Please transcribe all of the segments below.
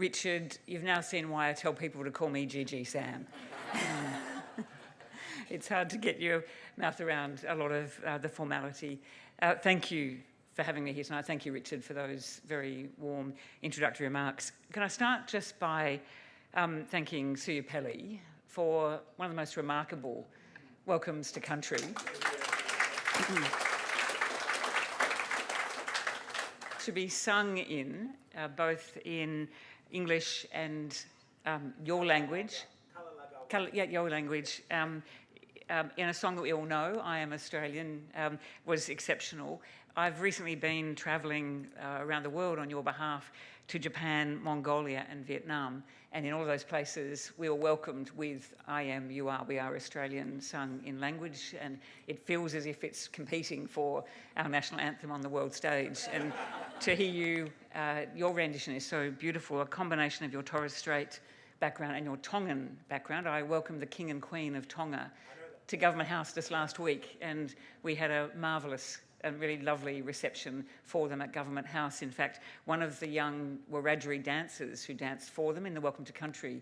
Richard, you've now seen why I tell people to call me GG Sam. It's hard to get your mouth around a lot of the formality. Thank you for having me here tonight. Thank you, Richard, for those very warm introductory remarks. Can I start just by thanking Suya Pelly for one of the most remarkable welcomes to country. To be sung in, both in English and your language. Your language. In a song that we all know, I Am Australian, was exceptional. I've recently been travelling around the world on your behalf to Japan, Mongolia and Vietnam, and in all of those places we were welcomed with I am, you are, we are Australian sung in language, and it feels as if it's competing for our national anthem on the world stage. And to hear you, your rendition is so beautiful, a combination of your Torres Strait background and your Tongan background. I welcomed the King and Queen of Tonga to Government House just last week, and we had a marvellous and really lovely reception for them at Government House. In fact, one of the young Wiradjuri dancers who danced for them in the Welcome to Country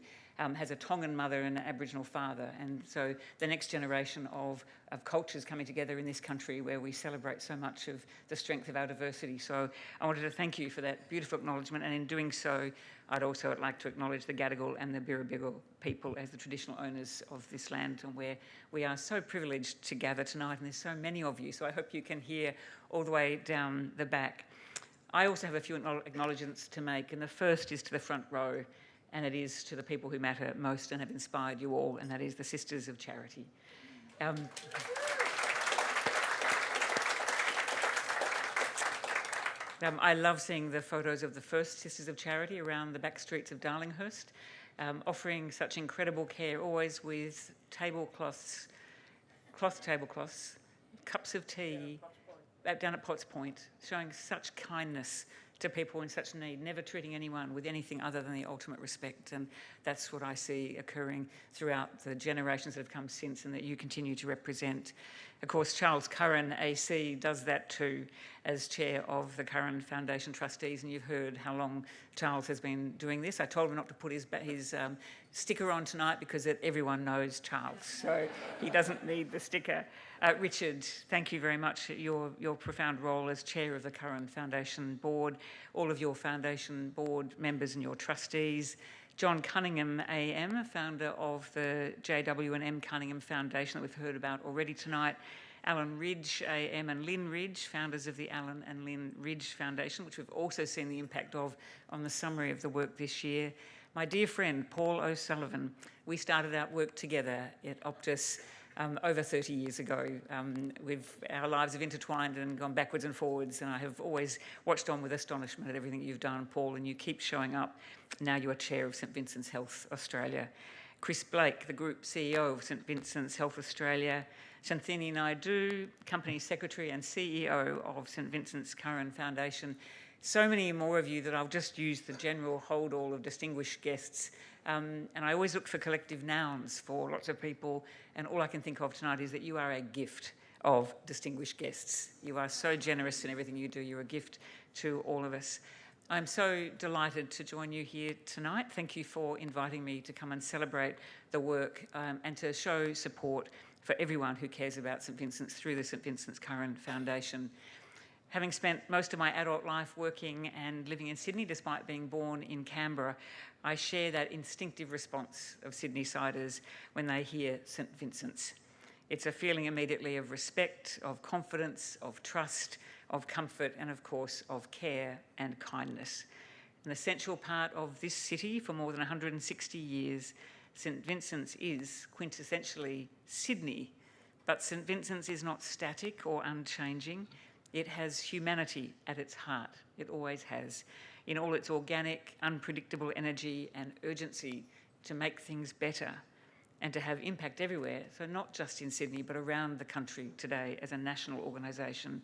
has a Tongan mother and an Aboriginal father, and so the next generation of cultures coming together in this country where we celebrate so much of the strength of our diversity. So I wanted to thank you for that beautiful acknowledgement, and in doing so I'd also like to acknowledge the Gadigal and the Birrabiggal people as the traditional owners of this land, and where we are so privileged to gather tonight, and there's so many of you, so I hope you can hear all the way down the back. I also have a few acknowledgements to make, and the first is to the front row, and it is to the people who matter most and have inspired you all, and that is the Sisters of Charity. I love seeing the photos of the first Sisters of Charity around the back streets of Darlinghurst, offering such incredible care, always with tablecloths, cloth tablecloths, cups of tea, down at Potts Point, showing such kindness to people in such need, never treating anyone with anything other than the ultimate respect. And that's what I see occurring throughout the generations that have come since, and that you continue to represent. Of course, Charles Curran AC does that too, as chair of the Curran Foundation Trustees, and you've heard how long Charles has been doing this. I told him not to put his sticker on tonight because everyone knows Charles, so he doesn't need the sticker. Richard, thank you very much. Your profound role as chair of the Curran Foundation Board, all of your foundation board members and your trustees. John Cunningham AM, founder of the J.W.M. Cunningham Foundation that we've heard about already tonight. Alan Ridge AM and Lynn Ridge, founders of the Alan and Lynn Ridge Foundation, which we've also seen the impact of on the summary of the work this year. My dear friend, Paul O'Sullivan, we started our work together at Optus over 30 years ago. Our lives have intertwined and gone backwards and forwards, and I have always watched on with astonishment at everything you've done, Paul, and you keep showing up. Now you are chair of St Vincent's Health Australia. Chris Blake, the Group CEO of St Vincent's Health Australia. Shanthini Naidu, Company Secretary and CEO of St Vincent's Curran Foundation. So many more of you that I'll just use the general hold-all of distinguished guests. And I always look for collective nouns for lots of people, and all I can think of tonight is that you are a gift of distinguished guests. You are so generous in everything you do. You're a gift to all of us. I'm so delighted to join you here tonight. Thank you for inviting me to come and celebrate the work and to show support for everyone who cares about St Vincent's through the St Vincent's Curran Foundation. Having spent most of my adult life working and living in Sydney, despite being born in Canberra, I share that instinctive response of Sydney-siders when they hear St Vincent's. It's a feeling immediately of respect, of confidence, of trust, of comfort, and of course of care and kindness. An essential part of this city for more than 160 years, St Vincent's is quintessentially Sydney, but St Vincent's is not static or unchanging. It has humanity at its heart. It always has, in all its organic, unpredictable energy and urgency to make things better and to have impact everywhere, so not just in Sydney, but around the country today as a national organisation.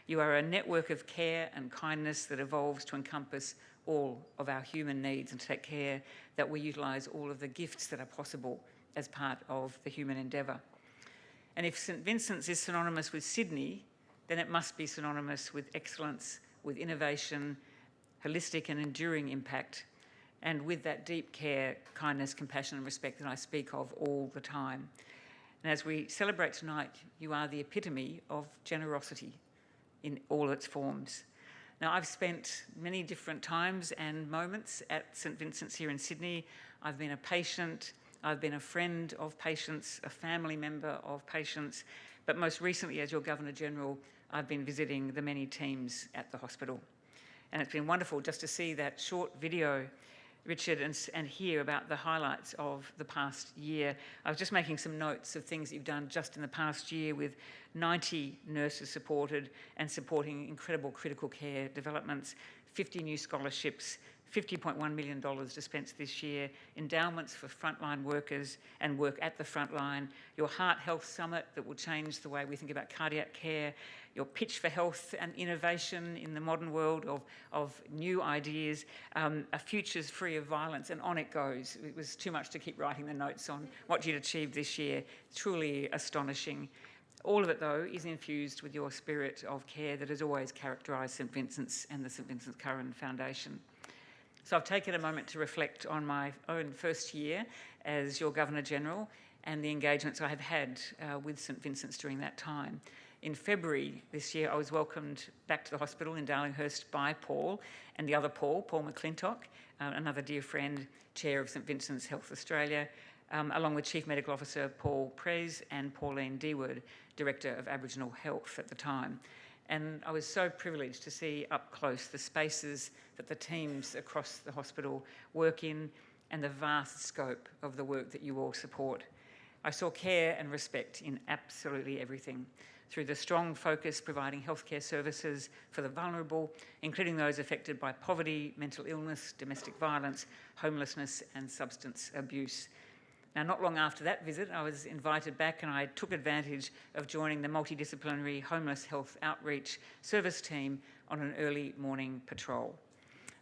You are a network of care and kindness that evolves to encompass all of our human needs and to take care that we utilise all of the gifts that are possible as part of the human endeavour. And if St Vincent's is synonymous with Sydney, then it must be synonymous with excellence, with innovation, holistic and enduring impact. and with that deep care, kindness, compassion and respect that I speak of all the time. And as we celebrate tonight, you are the epitome of generosity in all its forms. Now, I've spent many different times and moments at St Vincent's here in Sydney. I've been a patient, I've been a friend of patients, a family member of patients, but most recently as your Governor-General, I've been visiting the many teams at the hospital. And it's been wonderful just to see that short video, Richard, and hear about the highlights of the past year. I was just making some notes of things that you've done just in the past year with 90 nurses supported and supporting incredible critical care developments, 50 new scholarships, $50.1 million dispensed this year, endowments for frontline workers and work at the frontline, your Heart Health Summit that will change the way we think about cardiac care, your pitch for health and innovation in the modern world of new ideas, a futures free of violence, and on it goes. It was too much to keep writing the notes on what you'd achieved this year. Truly astonishing. All of it, though, is infused with your spirit of care that has always characterised St Vincent's and the St Vincent Curran Foundation. So I've taken a moment to reflect on my own first year as your Governor-General and the engagements I have had with St Vincent's during that time. In February this year, I was welcomed back to the hospital in Darlinghurst by Paul and the other Paul McClintock, another dear friend, Chair of St Vincent's Health Australia, along with Chief Medical Officer Paul Prez and Pauline Deward, Director of Aboriginal Health at the time. And I was so privileged to see up close the spaces that the teams across the hospital work in and the vast scope of the work that you all support. I saw care and respect in absolutely everything, through the strong focus providing healthcare services for the vulnerable, including those affected by poverty, mental illness, domestic violence, homelessness and substance abuse. Now, not long after that visit, I was invited back and I took advantage of joining the multidisciplinary homeless health outreach service team on an early morning patrol.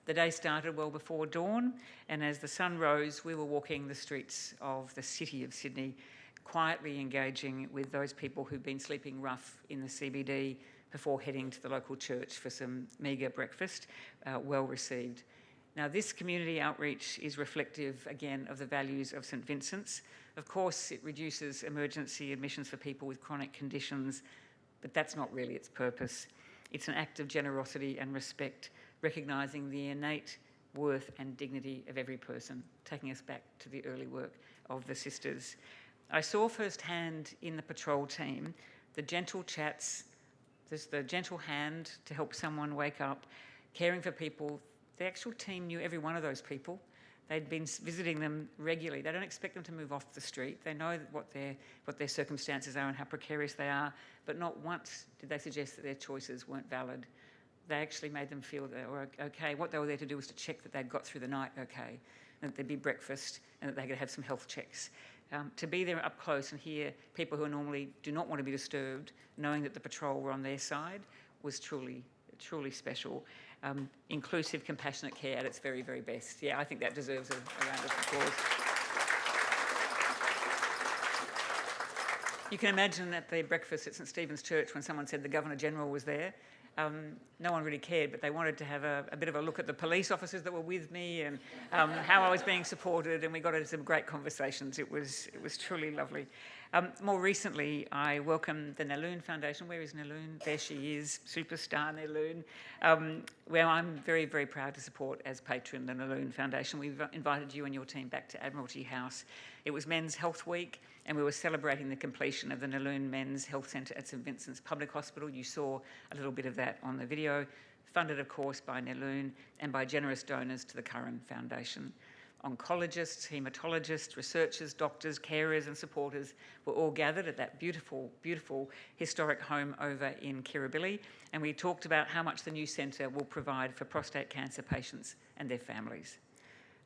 The day started well before dawn, and as the sun rose, we were walking the streets of the city of Sydney, quietly engaging with those people who've been sleeping rough in the CBD before heading to the local church for some meagre breakfast, well received. Now, this community outreach is reflective, again, of the values of St Vincent's. Of course, it reduces emergency admissions for people with chronic conditions, but that's not really its purpose. It's an act of generosity and respect, recognising the innate worth and dignity of every person, taking us back to the early work of the sisters. I saw firsthand in the patrol team the gentle chats, there's the gentle hand to help someone wake up, caring for people. The actual team knew every one of those people. They'd been visiting them regularly. They don't expect them to move off the street. They know what their circumstances are and how precarious they are, but not once did they suggest that their choices weren't valid. They actually made them feel that they were okay. What they were there to do was to check that they'd got through the night okay, and that there'd be breakfast and that they could have some health checks. To be there up close and hear people who normally do not want to be disturbed, knowing that the patrol were on their side, was truly, truly special. Inclusive, compassionate care at its very, very best. Yeah, I think that deserves a round of applause. You can imagine at the breakfast at St Stephen's Church when someone said the Governor-General was there. No one really cared, but they wanted to have a bit of a look at the police officers that were with me and how I was being supported, and we got into some great conversations. It was truly lovely. More recently, I welcomed the Naloon Foundation. Where is Naloon? There she is, superstar Naloon, where I'm very, very proud to support as patron the Naloon Foundation. We've invited you and your team back to Admiralty House. It was Men's Health Week, and we were celebrating the completion of the Naloon Men's Health Centre at St Vincent's Public Hospital. You saw a little bit of that on the video, funded, of course, by Naloon and by generous donors to the Curran Foundation. Oncologists, haematologists, researchers, doctors, carers and supporters were all gathered at that beautiful, beautiful historic home over in Kirribilli, and we talked about how much the new centre will provide for prostate cancer patients and their families.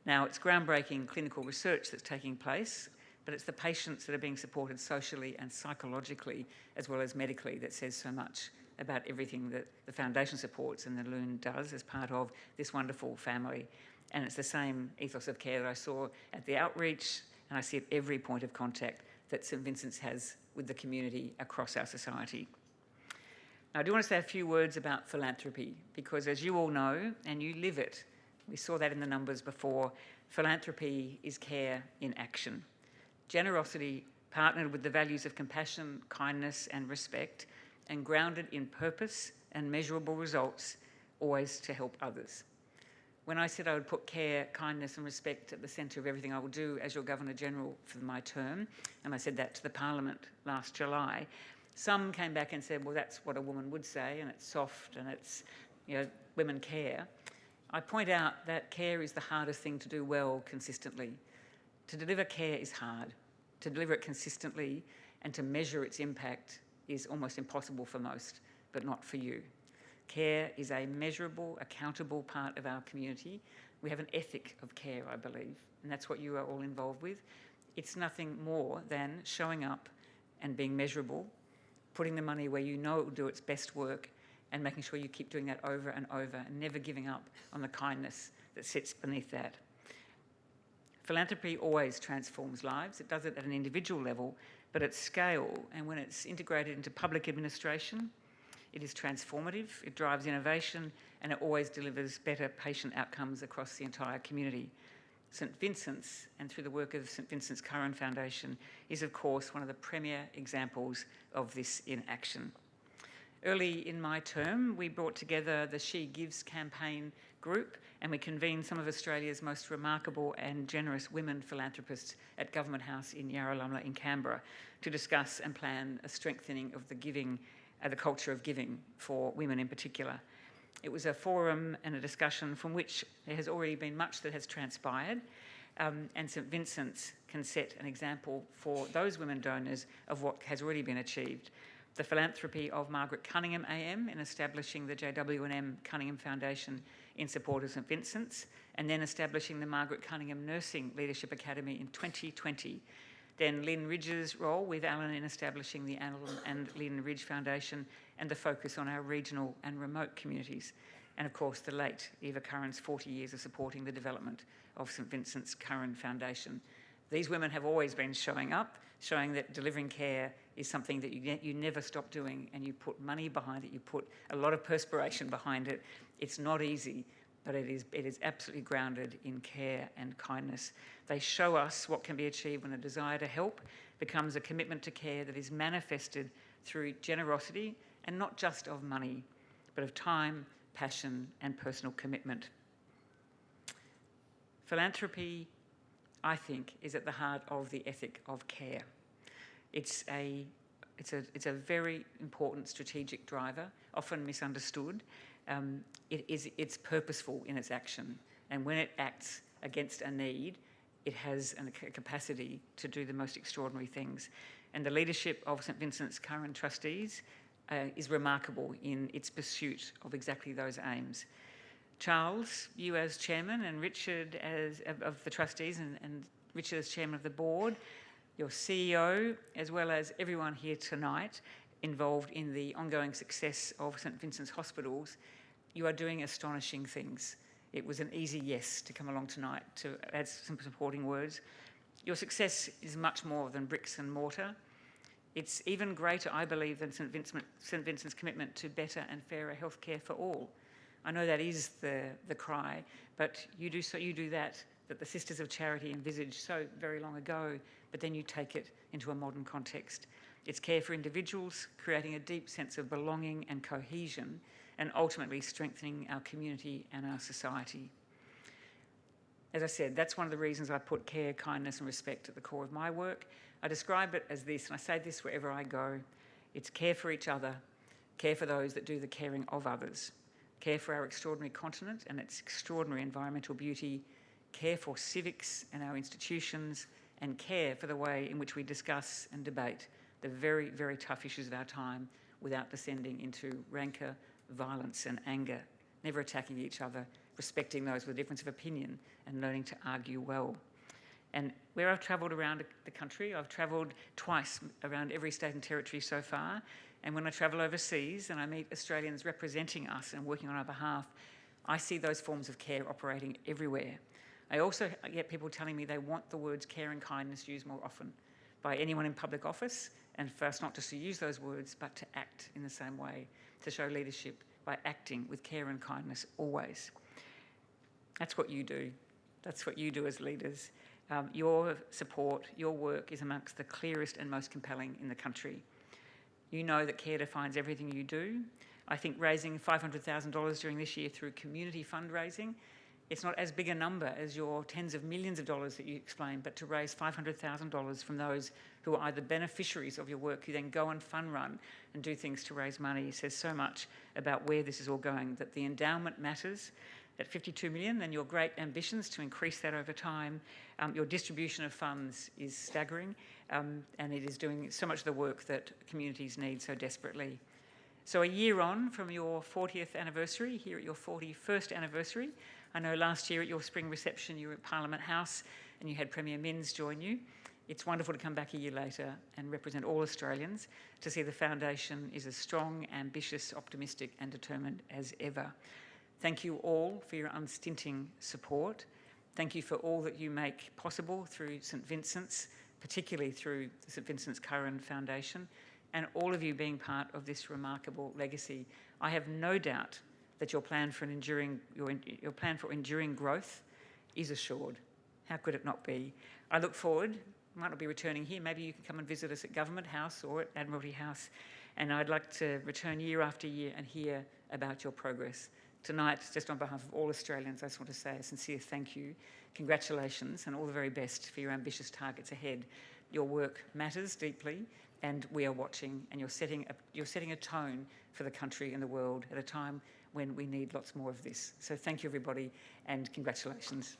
Now, it's groundbreaking clinical research that's taking place, but it's the patients that are being supported socially and psychologically as well as medically that says so much about everything that the Foundation supports and the Naloon does as part of this wonderful family. And it's the same ethos of care that I saw at the outreach, and I see at every point of contact that St Vincent's has with the community across our society. Now, I do want to say a few words about philanthropy, because as you all know, and you live it, We saw that in the numbers before. Philanthropy is care in action. Generosity partnered with the values of compassion, kindness and respect, and grounded in purpose and measurable results, always to help others. When I said I would put care, kindness and respect at the centre of everything I will do as your Governor-General for my term, and I said that to the Parliament last July, some came back and said, well, that's what a woman would say, and it's soft, and it's, women care. I point out that care is the hardest thing to do well consistently. To deliver care is hard. To deliver it consistently and to measure its impact is almost impossible for most, but not for you. Care is a measurable, accountable part of our community. We have an ethic of care, I believe, and that's what you are all involved with. It's nothing more than showing up and being measurable, putting the money where you know it will do its best work, and making sure you keep doing that over and over and never giving up on the kindness that sits beneath that. Philanthropy always transforms lives. It does it at an individual level, but at scale, and when it's integrated into public administration, it is transformative, it drives innovation, and it always delivers better patient outcomes across the entire community. St Vincent's, and through the work of St Vincent's Curran Foundation, is of course one of the premier examples of this in action. Early in my term, we brought together the She Gives campaign group, and we convened some of Australia's most remarkable and generous women philanthropists at Government House in Yarralumla in Canberra to discuss and plan a strengthening of the culture of giving for women in particular. It was a forum and a discussion from which there has already been much that has transpired, and St Vincent's can set an example for those women donors of what has already been achieved. The philanthropy of Margaret Cunningham AM in establishing the JW&M Cunningham Foundation in support of St Vincent's, and then establishing the Margaret Cunningham Nursing Leadership Academy in 2020. Then Lynn Ridge's role with Alan in establishing the Alan and Lynn Ridge Foundation and the focus on our regional and remote communities. And of course, the late Eva Curran's 40 years of supporting the development of St Vincent's Curran Foundation. These women have always been showing up, showing that delivering care is something that you never stop doing, and you put money behind it, you put a lot of perspiration behind it. It's not easy, but it is absolutely grounded in care and kindness. They show us what can be achieved when a desire to help becomes a commitment to care that is manifested through generosity, and not just of money, but of time, passion, and personal commitment. Philanthropy, I think, is at the heart of the ethic of care. It's a very important strategic driver, often misunderstood. It's purposeful in its action, and when it acts against a need, it has a capacity to do the most extraordinary things. And the leadership of St Vincent's Curran trustees is remarkable in its pursuit of exactly those aims. Charles, you as chairman, and Richard of the trustees, and Richard as chairman of the board, your CEO, as well as everyone here tonight involved in the ongoing success of St Vincent's hospitals, you are doing astonishing things. It was an easy yes to come along tonight to add some supporting words. Your success is much more than bricks and mortar. It's even greater, I believe, than St Vincent's commitment to better and fairer healthcare for all. I know that is the cry, but you do that the Sisters of Charity envisaged so very long ago, but then you take it into a modern context. It's care for individuals, creating a deep sense of belonging and cohesion, and ultimately strengthening our community and our society. As I said, that's one of the reasons I put care, kindness and respect at the core of my work. I describe it as this, and I say this wherever I go. It's care for each other, care for those that do the caring of others, care for our extraordinary continent and its extraordinary environmental beauty, care for civics and our institutions, and care for the way in which we discuss and debate the very, very tough issues of our time without descending into rancour, violence and anger, never attacking each other, respecting those with a difference of opinion and learning to argue well. And where I've travelled around the country, I've travelled twice around every state and territory so far, and when I travel overseas and I meet Australians representing us and working on our behalf, I see those forms of care operating everywhere. I also get people telling me they want the words care and kindness used more often by anyone in public office, and for us not just to use those words, but to act in the same way, to show leadership by acting with care and kindness always. That's what you do. That's what you do as leaders. Your support, your work is amongst the clearest and most compelling in the country. You know that care defines everything you do. I think raising $500,000 during this year through community fundraising, it's not as big a number as your tens of millions of dollars that you explained, but to raise $500,000 from those who are either beneficiaries of your work, who then go and fund run and do things to raise money, says so much about where this is all going, that the endowment matters. At 52 million, and your great ambitions to increase that over time. Your distribution of funds is staggering, and it is doing so much of the work that communities need so desperately. So a year on from your 40th anniversary, here at your 41st anniversary, I know last year at your spring reception you were at Parliament House and you had Premier Minns join you. It's wonderful to come back a year later and represent all Australians to see the foundation is as strong, ambitious, optimistic and determined as ever. Thank you all for your unstinting support. Thank you for all that you make possible through St Vincent's, particularly through the St Vincent's Curran Foundation, and all of you being part of this remarkable legacy. I have no doubt that your plan for enduring growth is assured. How could it not be? I look forward. Might not be returning here. Maybe you can come and visit us at Government House or at Admiralty House, and I'd like to return year after year and hear about your progress. Tonight, just on behalf of all Australians, I just want to say a sincere thank you, congratulations, and all the very best for your ambitious targets ahead. Your work matters deeply, and we are watching, and you're setting a tone for the country and the world at a time when we need lots more of this. So thank you, everybody, and congratulations.